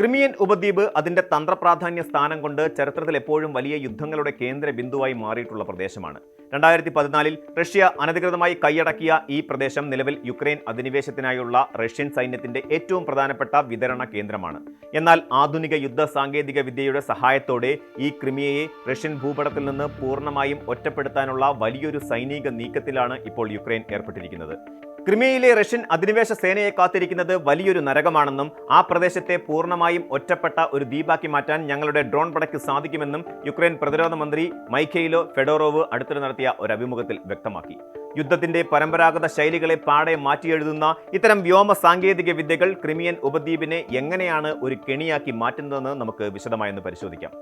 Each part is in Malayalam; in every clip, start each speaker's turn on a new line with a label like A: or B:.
A: ക്രിമിയൻ ഉപദ്വീപ് അതിന്റെ തന്ത്രപ്രാധാന്യ സ്ഥാനം കൊണ്ട് ചരിത്രത്തിൽ എപ്പോഴും വലിയ യുദ്ധങ്ങളുടെ കേന്ദ്ര ബിന്ദുവായി മാറിയിട്ടുള്ള പ്രദേശമാണ്. 2014 റഷ്യ അനധികൃതമായി കൈയടക്കിയ ഈ പ്രദേശം നിലവിൽ യുക്രൈൻ അധിനിവേശത്തിനായുള്ള റഷ്യൻ സൈന്യത്തിന്റെ ഏറ്റവും പ്രധാനപ്പെട്ട വിതരണ കേന്ദ്രമാണ്. എന്നാൽ ആധുനിക യുദ്ധ സാങ്കേതിക വിദ്യയുടെ സഹായത്തോടെ ഈ ക്രിമിയയെ റഷ്യൻ ഭൂപടത്തിൽ നിന്ന് പൂർണ്ണമായും ഒറ്റപ്പെടുത്താനുള്ള വലിയൊരു സൈനിക നീക്കത്തിലാണ് ഇപ്പോൾ യുക്രൈൻ ഏർപ്പെട്ടിരിക്കുന്നത്. ക്രിമിയയിലെ റഷ്യൻ അധിനിവേശ സേനയെ കാത്തിരിക്കുന്നത് വലിയൊരു നരകമാണെന്നും ആ പ്രദേശത്തെ പൂർണ്ണമായും ഒറ്റപ്പെട്ട ഒരു ദ്വീപാക്കി മാറ്റാൻ ഞങ്ങളുടെ ഡ്രോൺ പടയ്ക്ക് സാധിക്കുമെന്നും യുക്രൈൻ പ്രതിരോധ മന്ത്രി മൈഖെയിലോ ഫെഡോറോവ് അടുത്തിടെ നടത്തിയ ഒരു അഭിമുഖത്തിൽ വ്യക്തമാക്കി. യുദ്ധത്തിന്റെ പരമ്പരാഗത ശൈലികളെ പാടെ മാറ്റിയെഴുതുന്ന ഇത്തരം വ്യോമ സാങ്കേതിക വിദ്യകൾ ക്രിമിയൻ ഉപദ്വീപിനെ എങ്ങനെയാണ് ഒരു കെണിയാക്കി മാറ്റുന്നതെന്ന് നമുക്ക് വിശദമായൊന്ന് പരിശോധിക്കാം.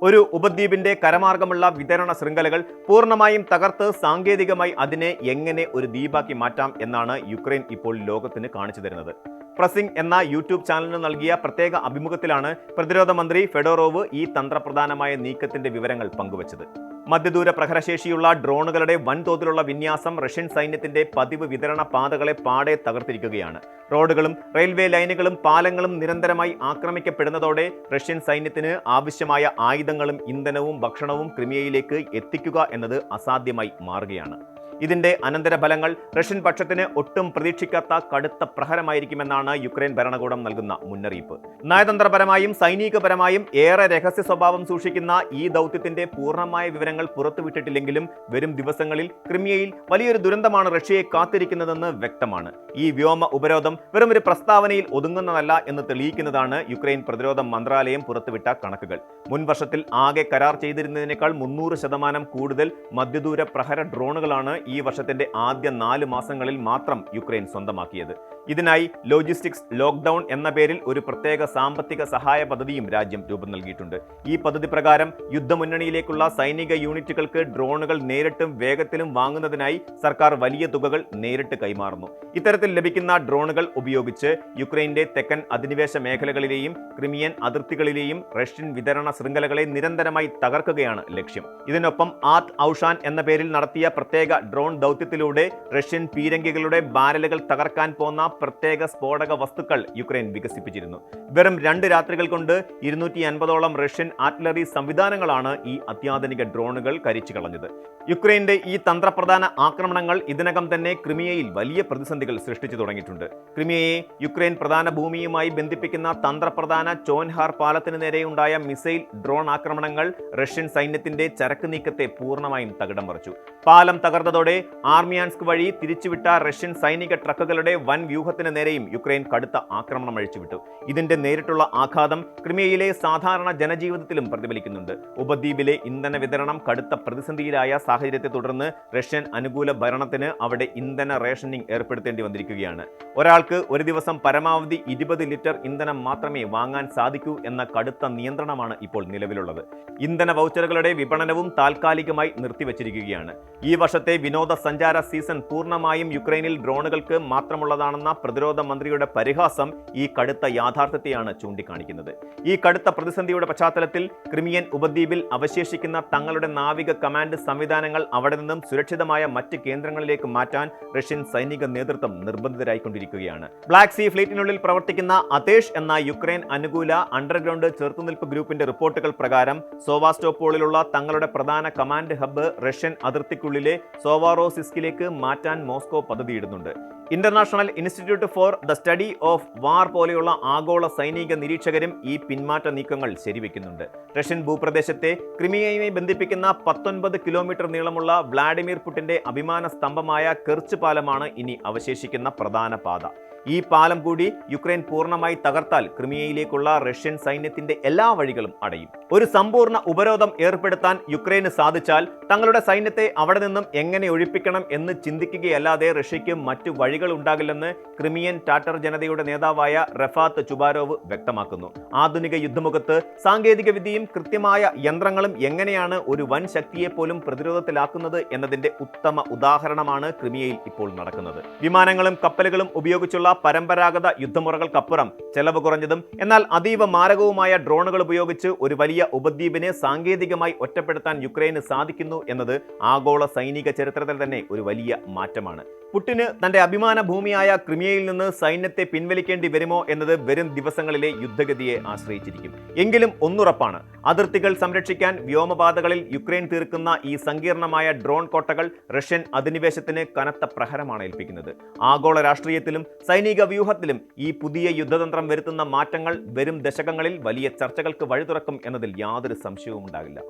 A: ഒരു ഉപദ്വീപിന്റെ കരമാർഗമുള്ള വിതരണ ശൃംഖലകൾ പൂർണ്ണമായും തകർത്ത് സാങ്കേതികമായി അതിനെ എങ്ങനെ ഒരു ദ്വീപാക്കി മാറ്റാം എന്നാണ് യുക്രൈൻ ഇപ്പോൾ ലോകത്തിന് കാണിച്ചു തരുന്നത്. പ്രസിംഗ് എന്ന യൂട്യൂബ് ചാനലിന് നൽകിയ പ്രത്യേക അഭിമുഖത്തിലാണ് പ്രതിരോധ മന്ത്രി ഫെഡോറോവ് ഈ തന്ത്രപ്രധാനമായ നീക്കത്തിന്റെ വിവരങ്ങൾ പങ്കുവച്ചത്. മധ്യദൂര പ്രഹരശേഷിയുള്ള ഡ്രോണുകളുടെ വൻതോതിലുള്ള വിന്യാസം റഷ്യൻ സൈന്യത്തിന്റെ പതിവ് വിതരണ പാതകളെ പാടെ തകർത്തിരിക്കുകയാണ്. റോഡുകളും റെയിൽവേ ലൈനുകളും പാലങ്ങളും നിരന്തരമായി ആക്രമിക്കപ്പെടുന്നതോടെ റഷ്യൻ സൈന്യത്തിന് ആവശ്യമായ ആയുധങ്ങളും ഇന്ധനവും ഭക്ഷണവും ക്രിമിയയിലേക്ക് എത്തിക്കുക എന്നത് അസാധ്യമായി മാറുകയാണ്. ഇതിന്റെ അനന്തരഫലങ്ങൾ റഷ്യൻ പക്ഷത്തിന് ഒട്ടും പ്രതീക്ഷിക്കാത്ത കടുത്ത പ്രഹരമായിരിക്കുമെന്നാണ് യുക്രൈൻ ഭരണകൂടം നൽകുന്ന മുന്നറിയിപ്പ്. നയതന്ത്രപരമായും സൈനികപരമായും ഏറെ രഹസ്യ സ്വഭാവം സൂക്ഷിക്കുന്ന ഈ ദൗത്യത്തിന്റെ പൂർണ്ണമായ വിവരങ്ങൾ പുറത്തുവിട്ടിട്ടില്ലെങ്കിലും വരും ദിവസങ്ങളിൽ ക്രിമിയയിൽ വലിയൊരു ദുരന്തമാണ് റഷ്യയെ കാത്തിരിക്കുന്നതെന്ന് വ്യക്തമാണ്. ഈ വ്യോമ ഉപരോധം വെറും ഒരു പ്രസ്താവനയിൽ ഒതുങ്ങുന്നതല്ല എന്ന് തെളിയിക്കുന്നതാണ് യുക്രൈൻ പ്രതിരോധ മന്ത്രാലയം പുറത്തുവിട്ട കണക്കുകൾ. മുൻ വർഷത്തിൽ ആകെ കരാർ ചെയ്തിരുന്നതിനേക്കാൾ 300% കൂടുതൽ മധ്യദൂര പ്രഹര ഡ്രോണുകളാണ് ഈ വർഷത്തിന്റെ ആദ്യ 4 മാസങ്ങളിൽ മാത്രം യുക്രൈൻ സ്വന്തമാക്കിയത്. ഇതിനായി ലോജിസ്റ്റിക്സ് ലോക്ക്ഡൌൺ എന്ന പേരിൽ ഒരു പ്രത്യേക സാമ്പത്തിക സഹായ പദ്ധതിയും രാജ്യം രൂപം നൽകിയിട്ടുണ്ട്. ഈ പദ്ധതി പ്രകാരം യുദ്ധമുന്നണിയിലേക്കുള്ള സൈനിക യൂണിറ്റുകൾക്ക് ഡ്രോണുകൾ നേരിട്ടും വേഗത്തിലും വാങ്ങുന്നതിനായി സർക്കാർ വലിയ തുകകൾ നേരിട്ട് കൈമാറുന്നു. ഇത്തരത്തിൽ ലഭിക്കുന്ന ഡ്രോണുകൾ ഉപയോഗിച്ച് യുക്രൈന്റെ തെക്കൻ അധിനിവേശ മേഖലകളിലെയും ക്രിമിയൻ അതിർത്തികളിലെയും റഷ്യൻ വിതരണ ശൃംഖലകളെ നിരന്തരമായി തകർക്കുകയാണ് ലക്ഷ്യം. ഇതിനൊപ്പം ആർട്ട് ഔഷാൻ എന്ന പേരിൽ നടത്തിയ പ്രത്യേക ഡ്രോൺ ദൗത്യത്തിലൂടെ റഷ്യൻ പീരങ്കികളുടെ ബാരലുകൾ തകർക്കാൻ പോന്ന പ്രത്യേക സ്ഫോടക വസ്തുക്കൾ യുക്രൈൻ വികസിപ്പിച്ചിരുന്നു. വെറും 2 രാത്രികൾ കൊണ്ട് 250ഓളം റഷ്യൻ ആർട്ടിലറി സംവിധാനങ്ങളാണ് ഈ അത്യാധുനിക ഡ്രോണുകൾ കരിച്ചു കളഞ്ഞത്. യുക്രൈന്റെ ഈ തന്ത്രപ്രധാന ആക്രമണങ്ങൾ ഇതിനകം തന്നെ ക്രിമിയയിൽ വലിയ പ്രതിസന്ധികൾ സൃഷ്ടിച്ചു തുടങ്ങിയിട്ടുണ്ട്. ക്രിമിയയെ യുക്രൈൻ പ്രധാന ഭൂമിയുമായി ബന്ധിപ്പിക്കുന്ന തന്ത്രപ്രധാന ചോൻഹാർ പാലത്തിന് നേരെയുണ്ടായ മിസൈൽ ഡ്രോൺ ആക്രമണങ്ങൾ റഷ്യൻ സൈന്യത്തിന്റെ ചരക്ക് നീക്കത്തെ പൂർണ്ണമായും തകിടം മറിച്ചു. പാലം തകർന്നതോടെ ആർമിയാൻസ്ക് വഴി തിരിച്ചുവിട്ട റഷ്യൻ സൈനിക ട്രക്കുകളുടെ വൻ വ്യൂഹത്തിന് നേരെയും യുക്രൈൻ കടുത്ത ആക്രമണം അഴിച്ചുവിട്ടു. ഇതിന്റെ നേരിട്ടുള്ള ആഘാതം ക്രിമിയയിലെ സാധാരണ ജനജീവിതത്തിലും പ്രതിഫലിക്കുന്നുണ്ട്. ഉപദ്വീപിലെ ഇന്ധന വിതരണം കടുത്ത പ്രതിസന്ധിയിലായ സാഹചര്യത്തെ തുടർന്ന് റഷ്യൻ അനുകൂല ഭരണത്തിന് അവിടെ ഇന്ധന റേഷനിംഗ് ഏർപ്പെടുത്തേണ്ടി വന്നിരിക്കുകയാണ്. ഒരാൾക്ക് ഒരു ദിവസം പരമാവധി 20 ലിറ്റർ ഇന്ധനം മാത്രമേ വാങ്ങാൻ സാധിക്കൂ എന്ന കടുത്ത നിയന്ത്രണമാണ് ഇപ്പോൾ നിലവിലുള്ളത്. ഇന്ധന വൗച്ചറുകളുടെ വിപണനവും താൽക്കാലികമായി നിർത്തിവച്ചിരിക്കുകയാണ്. ഈ വർഷത്തെ വിനോദസഞ്ചാര സീസൺ പൂർണ്ണമായും യുക്രൈനിൽ ഡ്രോണുകൾക്ക് മാത്രമുള്ളതാണെന്ന പ്രതിരോധ മന്ത്രിയുടെ പരിഹാസം ഈ കടുത്ത യാഥാർത്ഥ്യത്തെയാണ് ചൂണ്ടിക്കാണിക്കുന്നത്. ഈ കടുത്ത പ്രതിസന്ധിയുടെ പശ്ചാത്തലത്തിൽ ക്രിമിയൻ ഉപദ്വീപിൽ അവശേഷിക്കുന്ന തങ്ങളുടെ നാവിക കമാൻഡ് സംവിധാനങ്ങൾ അവിടെ നിന്നും സുരക്ഷിതമായ മറ്റ് കേന്ദ്രങ്ങളിലേക്ക് മാറ്റാൻ റഷ്യൻ സൈനിക നേതൃത്വം നിർബന്ധിതരായിക്കൊണ്ടിരിക്കുകയാണ്. ബ്ലാക്ക് സീ ഫ്ലീറ്റിനുള്ളിൽ പ്രവർത്തിക്കുന്ന അതേഷ് എന്ന യുക്രൈൻ അനുകൂല അണ്ടർഗ്രൗണ്ട് ചെറുത്തുനിൽപ്പ് ഗ്രൂപ്പിന്റെ റിപ്പോർട്ടുകൾ പ്രകാരം സോവാസ്റ്റോപോളിലുള്ള തങ്ങളുടെ പ്രധാന കമാൻഡ് ഹബ്ബ് റഷ്യൻ അതിർത്തിക്കുള്ളിലെ സോവാറോസിസ്കിലേക്ക് മാറ്റാൻ മോസ്കോ പദ്ധതിയിടുന്നുണ്ട്. International institute for the study of war പോലെയുള്ള ആഗോള സൈനിക നിരീക്ഷകരും ഈ പിന്മാറ്റ നീക്കങ്ങൾ ശരിവെക്കുന്നുണ്ട്. റഷ്യൻ ഭൂപ്രദേശത്തെ ക്രിമിയയുമായി ബന്ധിപ്പിക്കുന്ന 19 കിലോമീറ്റർ നീളമുള്ള വ്ളാഡിമിർ പുടിന്റെ അഭിമാന സ്തംഭമായ കെർച്ച് പാലമാണ് ഇനി അവശേഷിക്കുന്ന പ്രധാന പാത. ഈ പാലം കൂടി യുക്രൈൻ പൂർണ്ണമായി തകർത്താൽ ക്രിമിയയിലേക്കുള്ള റഷ്യൻ സൈന്യത്തിന്റെ എല്ലാ വഴികളും അടയും. ഒരു സമ്പൂർണ്ണ ഉപരോധം ഏർപ്പെടുത്താൻ യുക്രൈന് സാധിച്ചാൽ തങ്ങളുടെ സൈന്യത്തെ അവിടെ നിന്നും എങ്ങനെ ഒഴിപ്പിക്കണം എന്ന് ചിന്തിക്കുകയല്ലാതെ റഷ്യയ്ക്ക് മറ്റു വഴികൾ ഉണ്ടാകില്ലെന്ന് ക്രിമിയൻ ടാറ്റർ ജനതയുടെ നേതാവായ റഫാത്ത് ചുബാരോവ് വ്യക്തമാക്കുന്നു. ആധുനിക യുദ്ധമുഖത്ത് സാങ്കേതിക വിദ്യയും കൃത്യമായ യന്ത്രങ്ങളും എങ്ങനെയാണ് ഒരു വൻ ശക്തിയെ പോലും പ്രതിരോധത്തിലാക്കുന്നത് എന്നതിന്റെ ഉത്തമ ഉദാഹരണമാണ് ക്രിമിയയിൽ ഇപ്പോൾ നടക്കുന്നത്. വിമാനങ്ങളും കപ്പലുകളും ഉപയോഗിച്ചുള്ള പരമ്പരാഗത യുദ്ധമുറകൾക്കപ്പുറം ചെലവ് കുറഞ്ഞതും എന്നാൽ അതീവ മാരകവുമായ ഡ്രോണുകൾ ഉപയോഗിച്ച് ഒരു വലിയ ഉപദ്വീപിനെ സാങ്കേതികമായി ഒറ്റപ്പെടുത്താൻ യുക്രൈന് സാധിക്കുന്നു എന്നത് ആഗോള സൈനിക ചരിത്രത്തിൽ തന്നെ ഒരു വലിയ മാറ്റമാണ്. പുടിന് തന്റെ അഭിമാന ഭൂമിയായ ക്രിമിയയിൽ നിന്ന് സൈന്യത്തെ പിൻവലിക്കേണ്ടി വരുമോ എന്നത് വരും ദിവസങ്ങളിലെ യുദ്ധഗതിയെ ആശ്രയിച്ചിരിക്കും. എങ്കിലും ഒന്നുറപ്പാണ്, അതിർത്തികൾ സംരക്ഷിക്കാൻ വ്യോമപാതകളിൽ യുക്രൈൻ തീർക്കുന്ന ഈ സങ്കീർണമായ ഡ്രോൺ കോട്ടകൾ റഷ്യൻ അധിനിവേശത്തിന് കനത്ത പ്രഹരമാണ് ഏൽപ്പിക്കുന്നത്. ആഗോള രാഷ്ട്രീയത്തിലും സൈനിക വ്യൂഹത്തിലും ഈ പുതിയ യുദ്ധതന്ത്രം വരുത്തുന്ന മാറ്റങ്ങൾ വരും ദശകങ്ങളിൽ വലിയ ചർച്ചകൾക്ക് വഴിതുറക്കും എന്നതിൽ യാതൊരു സംശയവും ഉണ്ടാകില്ല.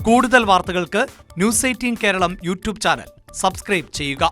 B: കൂടുതൽ വാർത്തകൾക്ക് news 18 Keralam YouTube channel subscribe ചെയ്യുക.